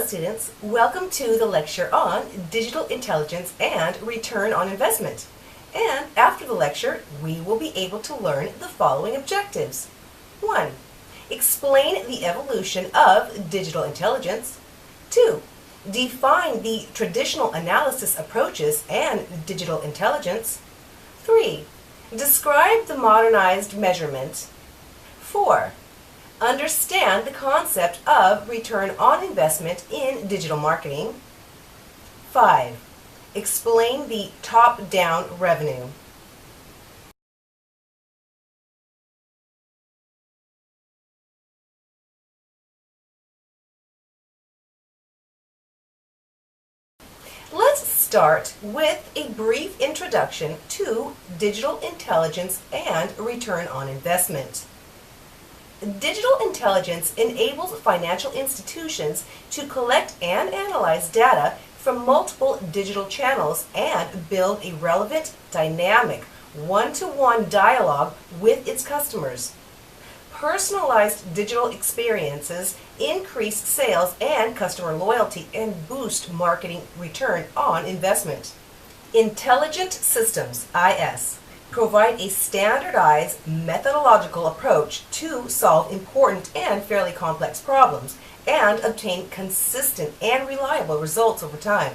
students, welcome to the lecture on digital intelligence and return on investment. And after the lecture, we will be able to learn the following objectives. 1. Explain the evolution of digital intelligence. 2. Define the traditional analysis approaches and digital intelligence. 3. Describe the modernized measurement. 4. Understand the concept of return on investment in digital marketing. 5. Explain the top-down revenue. Let's start with a brief introduction to digital intelligence and return on investment. Digital intelligence enables financial institutions to collect and analyze data from multiple digital channels and build a relevant, dynamic, one-to-one dialogue with its customers. Personalized digital experiences increase sales and customer loyalty and boost marketing return on investment. Intelligent systems, IS, provide a standardized methodological approach to solve important and fairly complex problems and obtain consistent and reliable results over time.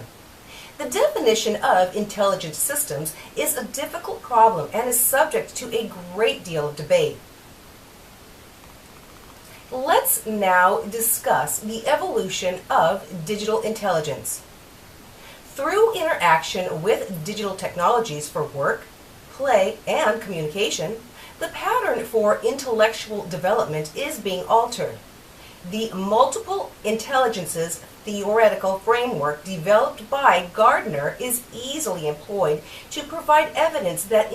The definition of intelligent systems is a difficult problem and is subject to a great deal of debate. Let's now discuss the evolution of digital intelligence. Through interaction with digital technologies for work, play, and communication, the pattern for intellectual development is being altered. The multiple intelligences theoretical framework developed by Gardner is easily employed to provide evidence that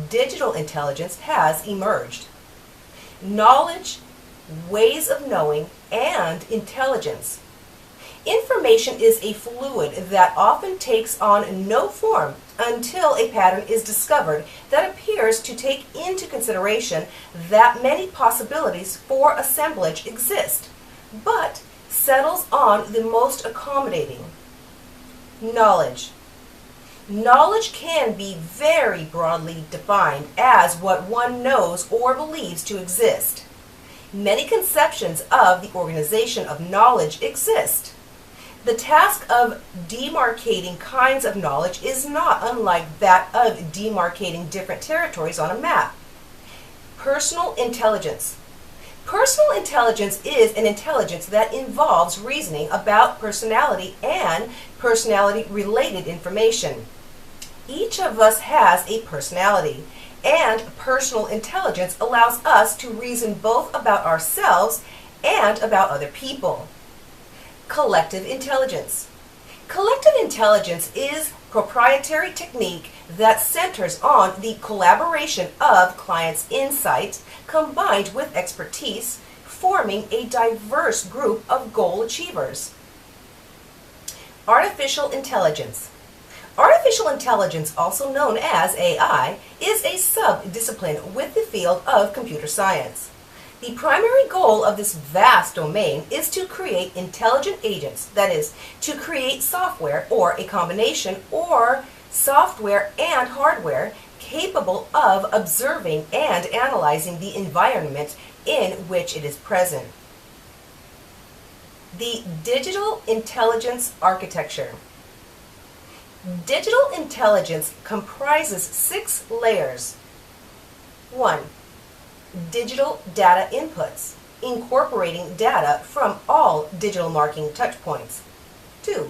digital intelligence, has emerged. Knowledge, ways of knowing, and intelligence. Information is a fluid that often takes on no form until a pattern is discovered that appears to take into consideration that many possibilities for assemblage exist, but settles on the most accommodating. Knowledge. Knowledge can be very broadly defined as what one knows or believes to exist. Many conceptions of the organization of knowledge exist. The task of demarcating kinds of knowledge is not unlike that of demarcating different territories on a map. Personal intelligence. Personal intelligence is an intelligence that involves reasoning about personality and personality-related information. Each of us has a personality, and personal intelligence allows us to reason both about ourselves and about other people. Collective intelligence. Collective intelligence is a proprietary technique that centers on the collaboration of clients' insights combined with expertise, forming a diverse group of goal achievers. Artificial intelligence. Artificial intelligence, also known as AI, is a sub-discipline with the field of computer science. The primary goal of this vast domain is to create intelligent agents, that is, to create software or a combination or software and hardware capable of observing and analyzing the environment in which it is present. The digital intelligence architecture. Digital intelligence comprises 6 layers. 1. Digital data inputs, incorporating data from all digital marketing touchpoints. 2.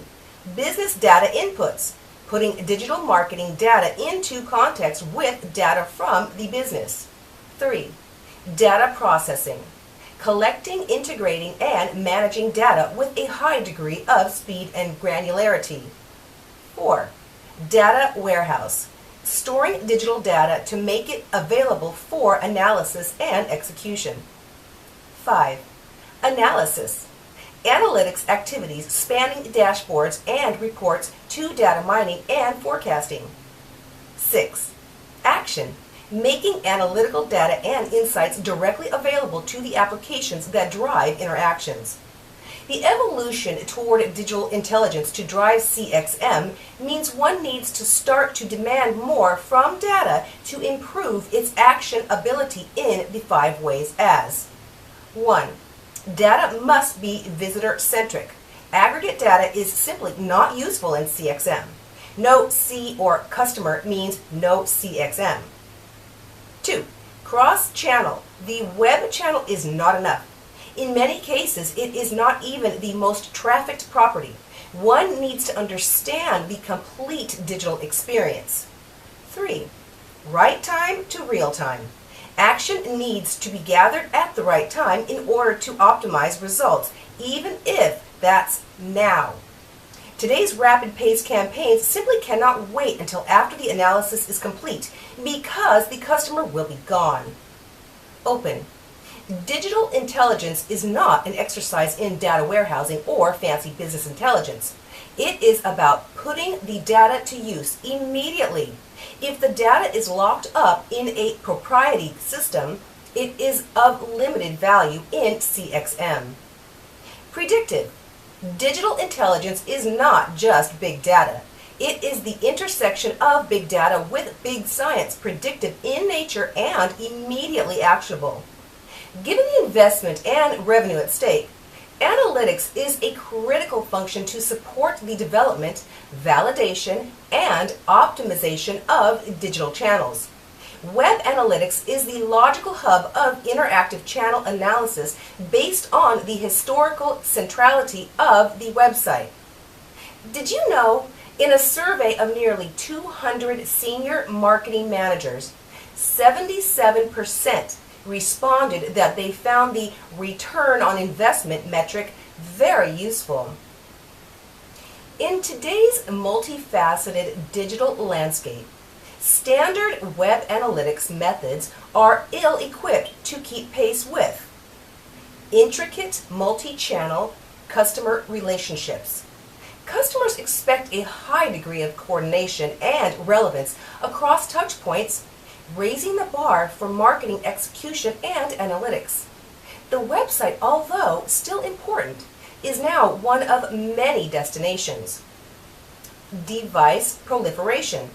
Business data inputs, putting digital marketing data into context with data from the business. 3. Data processing, collecting, integrating, and managing data with a high degree of speed and granularity. 4. Data warehouse, storing digital data to make it available for analysis and execution. 5. Analysis, analytics activities spanning dashboards and reports to data mining and forecasting. 6. Action, making analytical data and insights directly available to the applications that drive interactions. The evolution toward digital intelligence to drive CXM means one needs to start to demand more from data to improve its actionability in the 5 ways as: 1. Data must be visitor-centric. Aggregate data is simply not useful in CXM. No C or customer means no CXM. 2. Cross-channel. The web channel is not enough. In many cases, it is not even the most trafficked property. One needs to understand the complete digital experience. 3. Right time to real time. Action needs to be gathered at the right time in order to optimize results, even if that's now. Today's rapid-paced campaigns simply cannot wait until after the analysis is complete because the customer will be gone. Open. Digital intelligence is not an exercise in data warehousing or fancy business intelligence. It is about putting the data to use immediately. If the data is locked up in a proprietary system, it is of limited value in CXM. Predictive. Digital intelligence is not just big data. It is the intersection of big data with big science, predictive in nature and immediately actionable. Given the investment and revenue at stake, analytics is a critical function to support the development, validation, and optimization of digital channels. Web analytics is the logical hub of interactive channel analysis based on the historical centrality of the website. Did you know, in a survey of nearly 200 senior marketing managers, 77% responded that they found the return on investment metric very useful. In today's multifaceted digital landscape, standard web analytics methods are ill-equipped to keep pace with intricate multi-channel customer relationships. Customers expect a high degree of coordination and relevance across touchpoints, raising the bar for marketing execution and analytics. The website, although still important, is now one of many destinations. Device proliferation.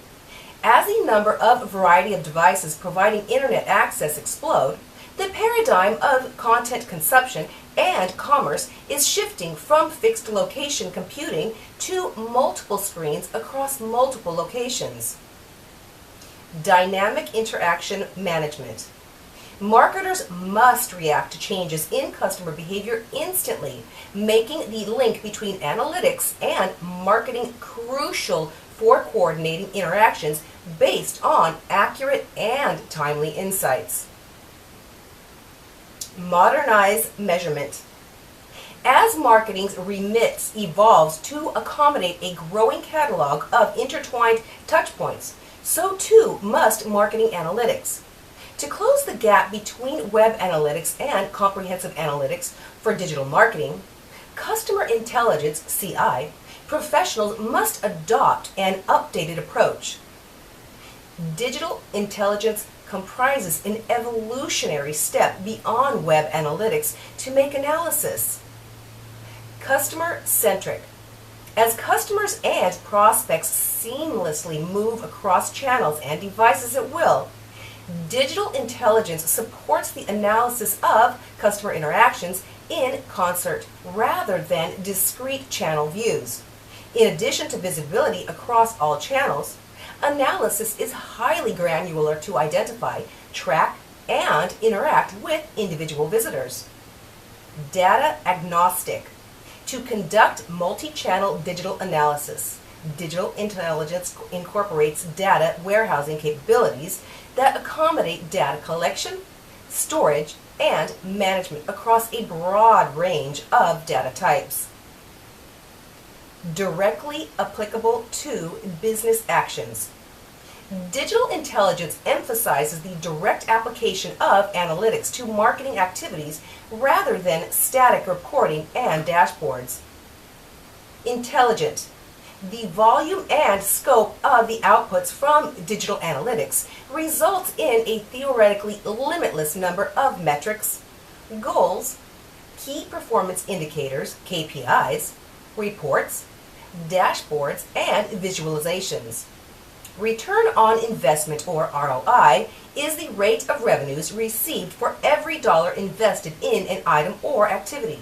As the number of variety of devices providing internet access explode, the paradigm of content consumption and commerce is shifting from fixed location computing to multiple screens across multiple locations. Dynamic interaction management. Marketers must react to changes in customer behavior instantly, making the link between analytics and marketing crucial for coordinating interactions based on accurate and timely insights. Modernize measurement. As marketing's remit evolves to accommodate a growing catalog of intertwined touchpoints, so too must marketing analytics. To close the gap between web analytics and comprehensive analytics for digital marketing, customer intelligence (CI) professionals must adopt an updated approach. Digital intelligence comprises an evolutionary step beyond web analytics to make analysis. Customer-centric. As customers and prospects seamlessly move across channels and devices at will, digital intelligence supports the analysis of customer interactions in concert rather than discrete channel views. In addition to visibility across all channels, analysis is highly granular to identify, track, and interact with individual visitors. Data agnostic. To conduct multi-channel digital analysis, digital intelligence incorporates data warehousing capabilities that accommodate data collection, storage, and management across a broad range of data types. Directly applicable to business actions. Digital intelligence emphasizes the direct application of analytics to marketing activities rather than static reporting and dashboards. Intelligent. The volume and scope of the outputs from digital analytics results in a theoretically limitless number of metrics, goals, key performance indicators, KPIs, reports, dashboards, and visualizations. Return on investment, or ROI, is the rate of revenues received for every dollar invested in an item or activity.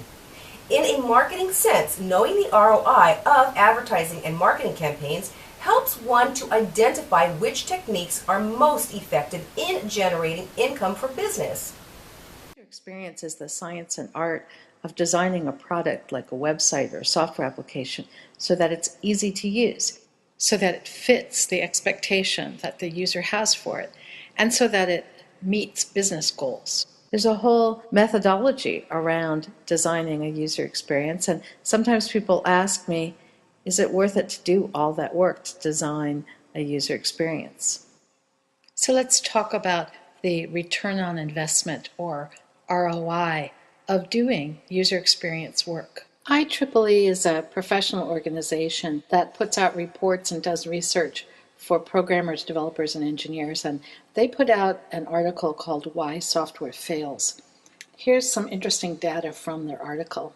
In a marketing sense, knowing the ROI of advertising and marketing campaigns helps one to identify which techniques are most effective in generating income for business. User experience is the science and art of designing a product like a website or a software application so that it's easy to use, so that it fits the expectation that the user has for it, and so that it meets business goals. There's a whole methodology around designing a user experience, and sometimes people ask me, is it worth it to do all that work to design a user experience? So let's talk about the return on investment, or ROI, of doing user experience work. IEEE is a professional organization that puts out reports and does research for programmers, developers, and engineers, and they put out an article called Why Software Fails. Here's some interesting data from their article.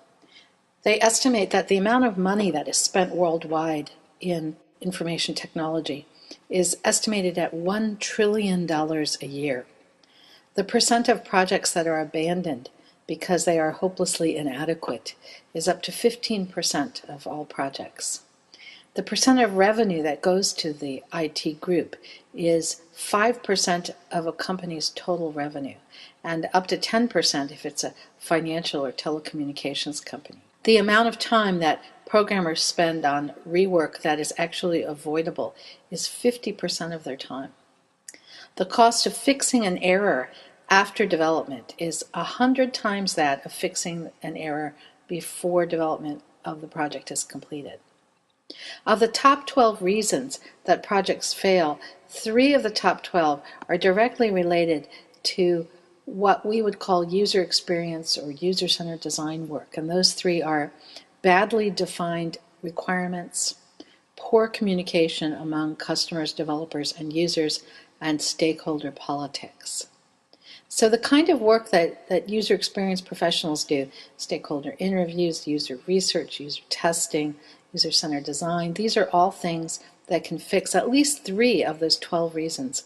They estimate that the amount of money that is spent worldwide in information technology is estimated at $1 trillion a year. The percent of projects that are abandoned because they are hopelessly inadequate is up to 15% of all projects. The percent of revenue that goes to the IT group is 5% of a company's total revenue, and up to 10% if it's a financial or telecommunications company. The amount of time that programmers spend on rework that is actually avoidable is 50% of their time. The cost of fixing an error after development is 100 times that of fixing an error before development of the project is completed. Of the top 12 reasons that projects fail, 3 of the top 12 are directly related to what we would call user experience or user-centered design work, and those 3 are badly defined requirements, poor communication among customers, developers, and users, and stakeholder politics. So the kind of work that user experience professionals do, stakeholder interviews, user research, user testing, user-centered design, these are all things that can fix at least 3 of those 12 reasons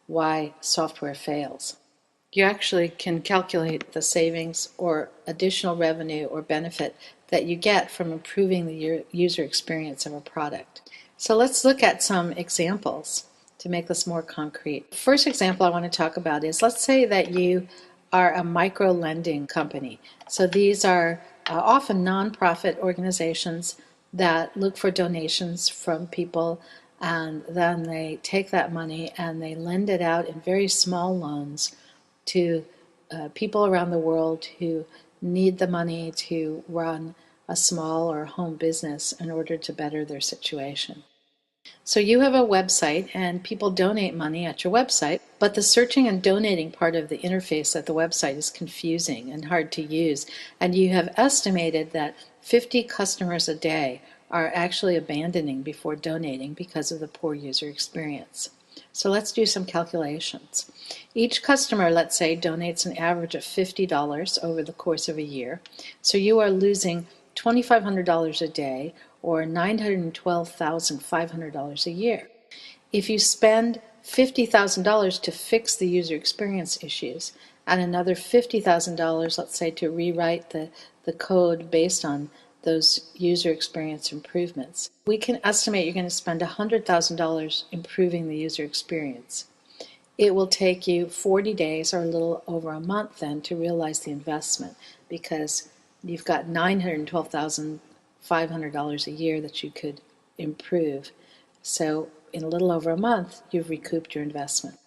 why software fails. You actually can calculate the savings or additional revenue or benefit that you get from improving the user experience of a product. So let's look at some examples to make this more concrete. The first example I want to talk about is, let's say that you are a micro-lending company. So these are often nonprofit organizations that look for donations from people, and then they take that money and they lend it out in very small loans to people around the world who need the money to run a small or home business in order to better their situation. So you have a website and people donate money at your website, but the searching and donating part of the interface at the website is confusing and hard to use, and you have estimated that 50 customers a day are actually abandoning before donating because of the poor user experience. So let's do some calculations. Each customer, let's say, donates an average of $50 over the course of a year, so you are losing $2,500 a day, or $912,500 a year. If you spend $50,000 to fix the user experience issues, and another $50,000, let's say, to rewrite the code based on those user experience improvements, we can estimate you're going to spend $100,000 improving the user experience. It will take you 40 days or a little over a month then to realize the investment, because you've got $912,500 a year that you could improve. So in a little over a month, you've recouped your investment.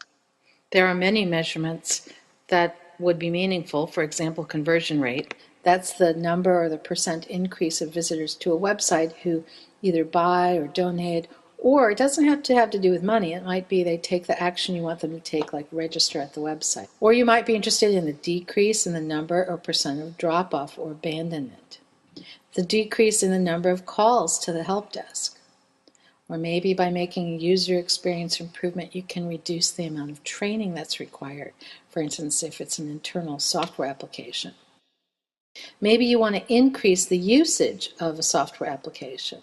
There are many measurements that would be meaningful. For example, conversion rate. That's the number or the percent increase of visitors to a website who either buy or donate, or it doesn't have to do with money. It might be they take the action you want them to take, like register at the website. Or you might be interested in the decrease in the number or percent of drop-off or abandonment, the decrease in the number of calls to the help desk. Or maybe by making a user experience improvement, you can reduce the amount of training that's required, for instance, if it's an internal software application. Maybe you want to increase the usage of a software application.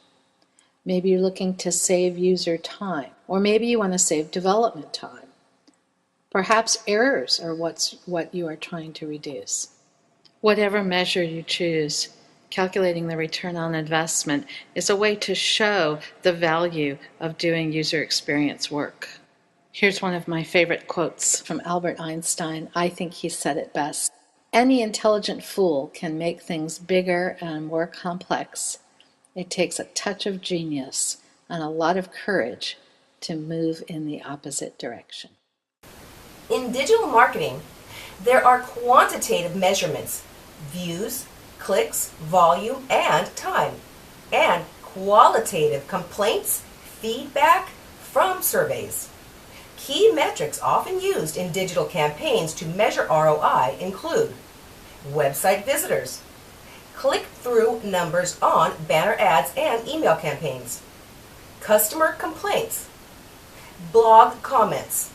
Maybe you're looking to save user time, or maybe you want to save development time. Perhaps errors are what you are trying to reduce. Whatever measure you choose, calculating the return on investment is a way to show the value of doing user experience work. Here's one of my favorite quotes from Albert Einstein. I think he said it best. Any intelligent fool can make things bigger and more complex. It takes a touch of genius and a lot of courage to move in the opposite direction. In digital marketing, there are quantitative measurements: views, clicks, volume, and time, and qualitative complaints, feedback from surveys. Key metrics often used in digital campaigns to measure ROI include website visitors, click-through numbers on banner ads and email campaigns, customer complaints, blog comments,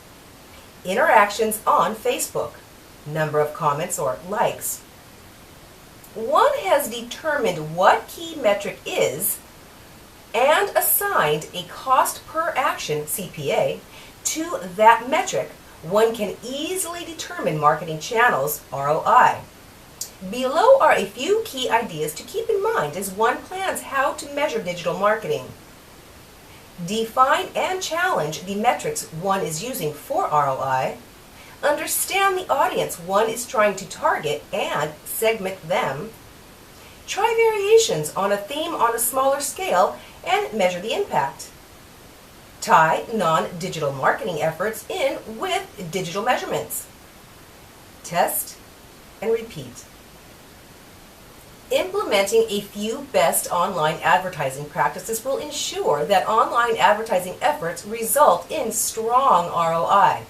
interactions on Facebook, number of comments or likes. One has determined what key metric is and assigned a cost per action, CPA, to that metric. One can easily determine marketing channels' ROI. Below are a few key ideas to keep in mind as one plans how to measure digital marketing. Define and challenge the metrics one is using for ROI. Understand the audience one is trying to target and segment them. Try variations on a theme on a smaller scale and measure the impact. Tie non-digital marketing efforts in with digital measurements. Test and repeat. Implementing a few best online advertising practices will ensure that online advertising efforts result in strong ROI.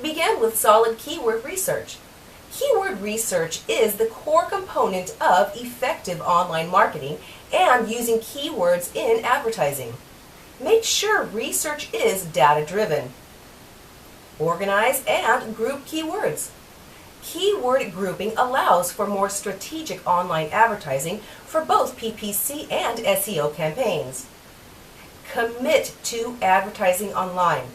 Begin with solid keyword research. Keyword research is the core component of effective online marketing and using keywords in advertising. Make sure research is data-driven. Organize and group keywords. Keyword grouping allows for more strategic online advertising for both PPC and SEO campaigns. Commit to advertising online.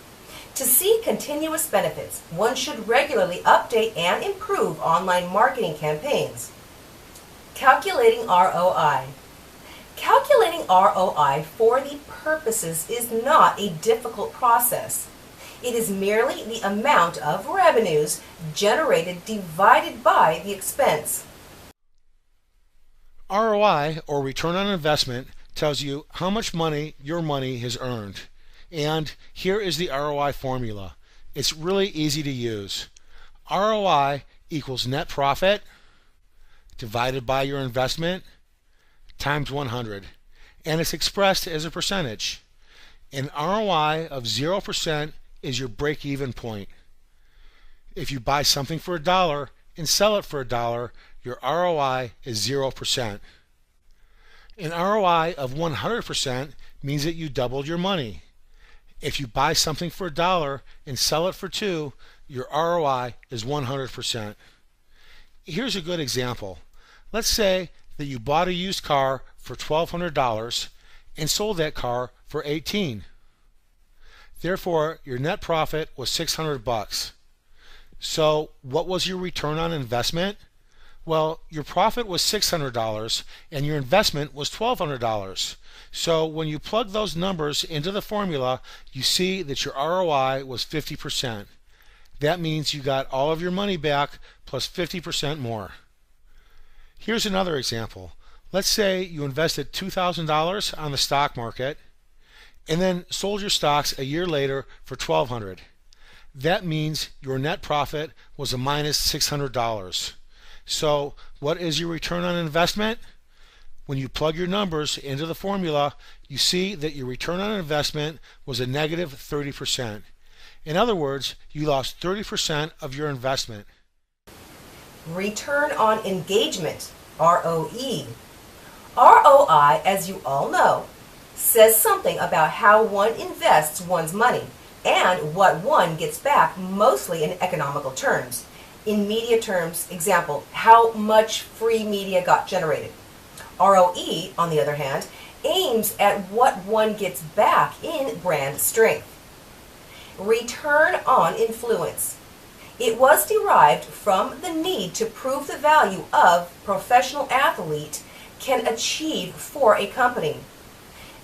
To see continuous benefits, one should regularly update and improve online marketing campaigns. Calculating ROI. Calculating ROI for the purposes is not a difficult process. It is merely the amount of revenues generated divided by the expense. ROI, or return on investment, tells you how much money your money has earned. And here is the ROI formula. It's really easy to use. ROI equals net profit divided by your investment times 100. And it's expressed as a percentage. An ROI of 0% is your break-even point. If you buy something for $1 and sell it for $1, your ROI is 0%. An ROI of 100% means that you doubled your money. If you buy something for $1 and sell it for $2, your ROI is 100%. Here's a good example. Let's say that you bought a used car for $1,200 and sold that car for $18. Therefore, your net profit was $600. So, what was your return on investment? Well, your profit was $600 and your investment was $1,200. So when you plug those numbers into the formula, you see that your ROI was 50%. That means you got all of your money back plus 50% more. Here's another example. Let's say you invested $2,000 on the stock market and then sold your stocks a year later for $1,200. That means your net profit was a minus $600. So what is your return on investment? When you plug your numbers into the formula, you see that your return on investment was a negative 30%. In other words, you lost 30% of your investment. Return on engagement, ROE. ROI, as you all know, says something about how one invests one's money and what one gets back, mostly in economical terms. in media terms, example, how much free media got generated. ROE, on the other hand, aims at what one gets back in brand strength. Return on influence. It was derived from the need to prove the value of professional athlete can achieve for a company.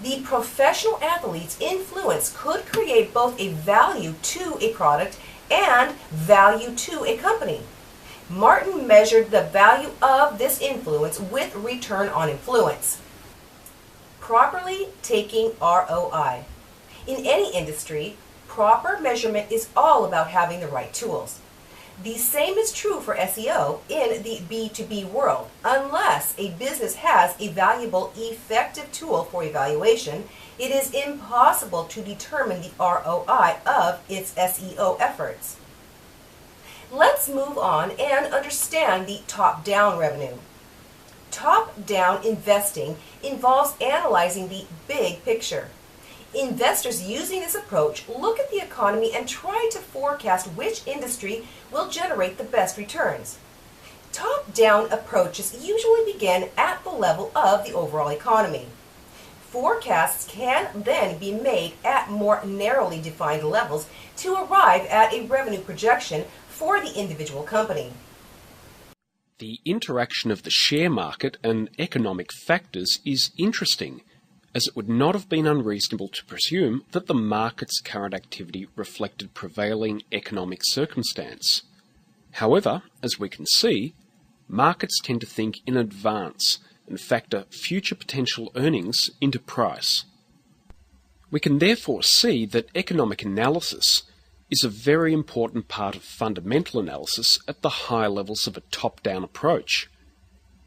The professional athlete's influence could create both a value to a product and value to a company. Martin measured the value of this influence with return on influence. Properly taking ROI. In any industry, proper measurement is all about having the right tools. The same is true for SEO in the B2B world. Unless a business has a valuable, effective tool for evaluation, it is impossible to determine the ROI of its SEO efforts. Let's move on and understand the top-down revenue. Top-down investing involves analyzing the big picture. Investors using this approach look at the economy and try to forecast which industry will generate the best returns. Top-down approaches usually begin at the level of the overall economy. Forecasts can then be made at more narrowly defined levels to arrive at a revenue projection for the individual company. The interaction of the share market and economic factors is interesting, as it would not have been unreasonable to presume that the market's current activity reflected prevailing economic circumstance. However, as we can see, markets tend to think in advance and factor future potential earnings into price. We can therefore see that economic analysis is a very important part of fundamental analysis at the high levels of a top-down approach.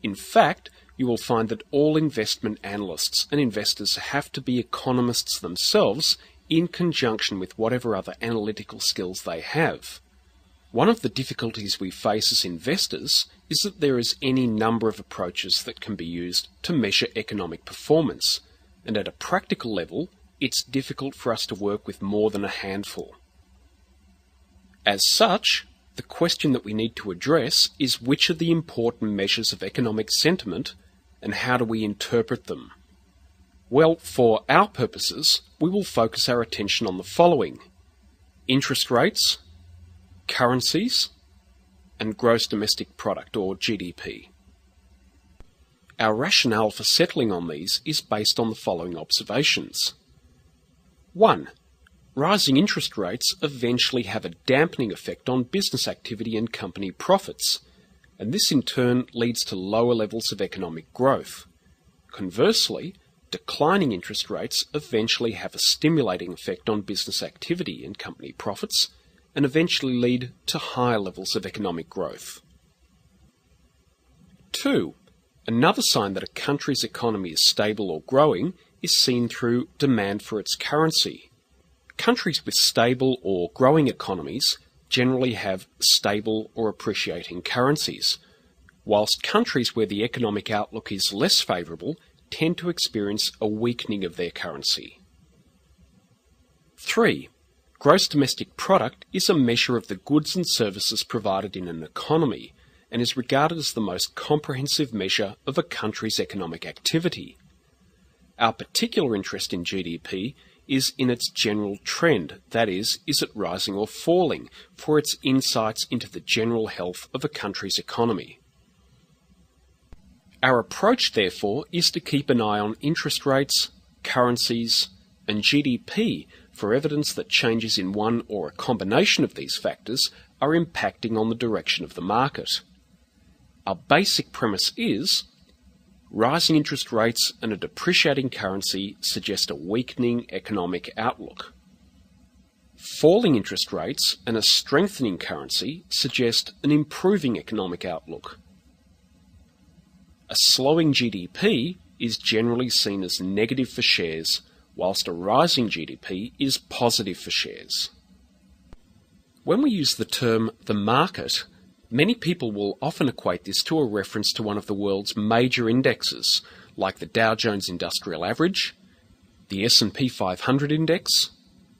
In fact, you will find that all investment analysts and investors have to be economists themselves in conjunction with whatever other analytical skills they have. One of the difficulties we face as investors is that there is any number of approaches that can be used to measure economic performance, and at a practical level, it's difficult for us to work with more than a handful. As such, the question that we need to address is which are the important measures of economic sentiment and how do we interpret them? Well, for our purposes, we will focus our attention on the following: interest rates, currencies, and gross domestic product, or GDP. Our rationale for settling on these is based on the following observations. 1. Rising interest rates eventually have a dampening effect on business activity and company profits, and this in turn leads to lower levels of economic growth. Conversely, declining interest rates eventually have a stimulating effect on business activity and company profits, and eventually lead to higher levels of economic growth. 2. Another sign that a country's economy is stable or growing is seen through demand for its currency. Countries with stable or growing economies generally have stable or appreciating currencies, whilst countries where the economic outlook is less favourable tend to experience a weakening of their currency. 3. Gross domestic product is a measure of the goods and services provided in an economy and is regarded as the most comprehensive measure of a country's economic activity. Our particular interest in GDP is in its general trend, that is it rising or falling, for its insights into the general health of a country's economy. Our approach, therefore, is to keep an eye on interest rates, currencies, and GDP for evidence that changes in one or a combination of these factors are impacting on the direction of the market. Our basic premise is rising interest rates and a depreciating currency suggest a weakening economic outlook. Falling interest rates and a strengthening currency suggest an improving economic outlook. A slowing GDP is generally seen as negative for shares, whilst a rising GDP is positive for shares. When we use the term the market, many people will often equate this to a reference to one of the world's major indexes, like the Dow Jones Industrial Average, the S&P 500 Index,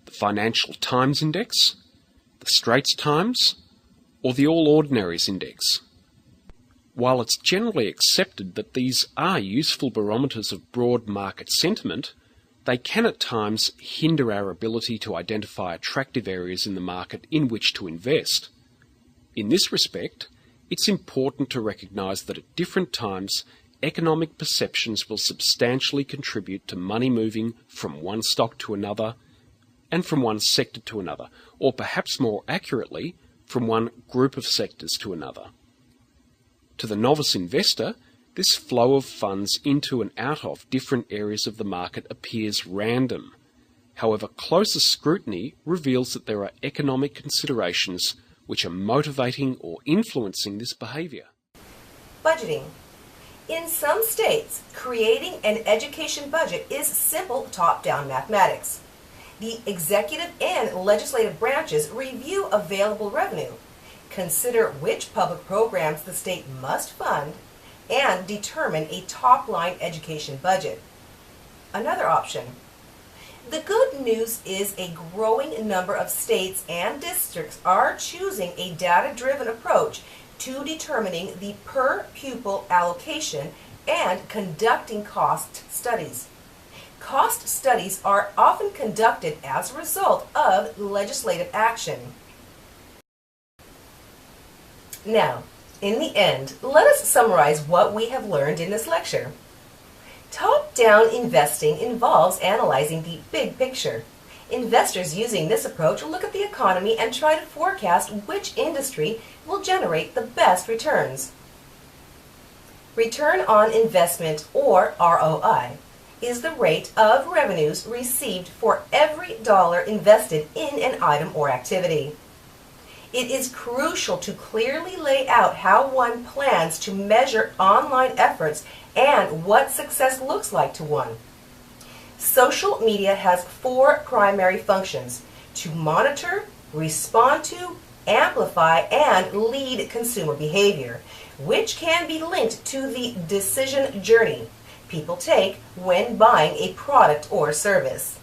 the Financial Times Index, the Straits Times, or the All Ordinaries Index. While it's generally accepted that these are useful barometers of broad market sentiment, they can at times hinder our ability to identify attractive areas in the market in which to invest. In this respect, it's important to recognise that at different times, economic perceptions will substantially contribute to money moving from one stock to another and from one sector to another, or perhaps more accurately, from one group of sectors to another. To the novice investor, this flow of funds into and out of different areas of the market appears random. However, closer scrutiny reveals that there are economic considerations which are motivating or influencing this behaviour. Budgeting. In some states, creating an education budget is simple top-down mathematics. The executive and legislative branches review available revenue, consider which public programs the state must fund, and determine a top-line education budget. Another option. The good news is a growing number of states and districts are choosing a data-driven approach to determining the per-pupil allocation and conducting cost studies. Cost studies are often conducted as a result of legislative action. Now, in the end, let us summarize what we have learned in this lecture. Top-down investing involves analyzing the big picture. Investors using this approach look at the economy and try to forecast which industry will generate the best returns. Return on investment, or ROI, is the rate of revenues received for every dollar invested in an item or activity. It is crucial to clearly lay out how one plans to measure online efforts and what success looks like to one. Social media has 4 primary functions: to monitor, respond to, amplify, and lead consumer behavior, which can be linked to the decision journey people take when buying a product or service.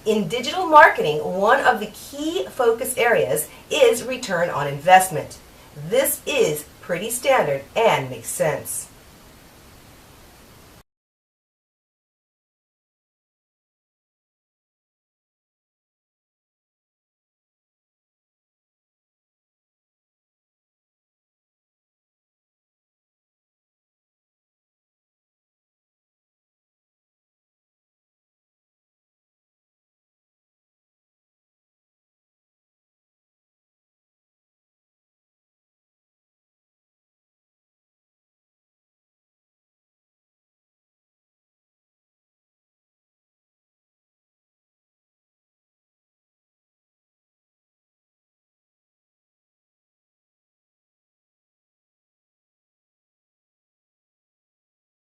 In digital marketing, one of the key focus areas is return on investment. This is pretty standard and makes sense.